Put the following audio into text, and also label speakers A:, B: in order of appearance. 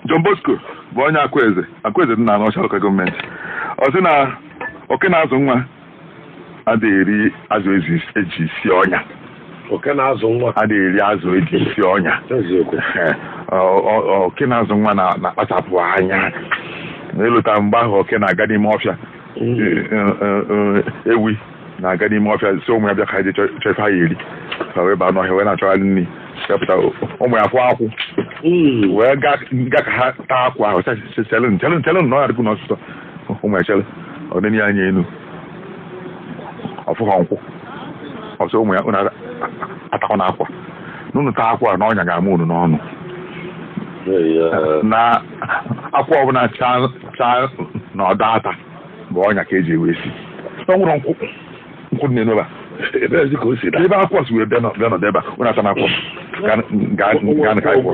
A: John Bosco bụ onye Akweze dị na Anọsha Local Gọọmenti. Ọ sị na oke na-azụ nwa adịghị eri azụ eji sie ọnya.
B: Oke na-azụ nwa
A: adịghị eri azụ eji sie ọnya. Oke na-azụ nwa na-akpachapụ anya. N'ịlụta mgbe ahụ oke na-aga n'ime ọfịa. Ewi na-aga n'ime ọfịa si ụmụ ya bịa ka anyị chọọ ife ha eri. Ka wee baa n'ọhịa wee na-achọgharị nri. Kepụta ụmụ ya fụọ akwụ. Wee ga ka ha taa akwụ ahụ chelụ na ọ adịkwu n'ọsụsọ. Ụmụ ya chelụ ọ dị anya enu. Ọfụghọ nkwụ. Ọsọ ụmụ ya unu atakọ n'akwa. N'unu taa akwa na ọnya ga-ama unu n'ọnụ. Na akwa ọbụla chaa na ọdọ ata bụ ọnya ka eji ewe si. Ọ nwụrụ nkwụ dị n'ebe a. Ebe akwụkwọ si wee bịa nọdụ ebe a, unu ata n'akwụkwọ. Gaa n'aka akwụkwọ.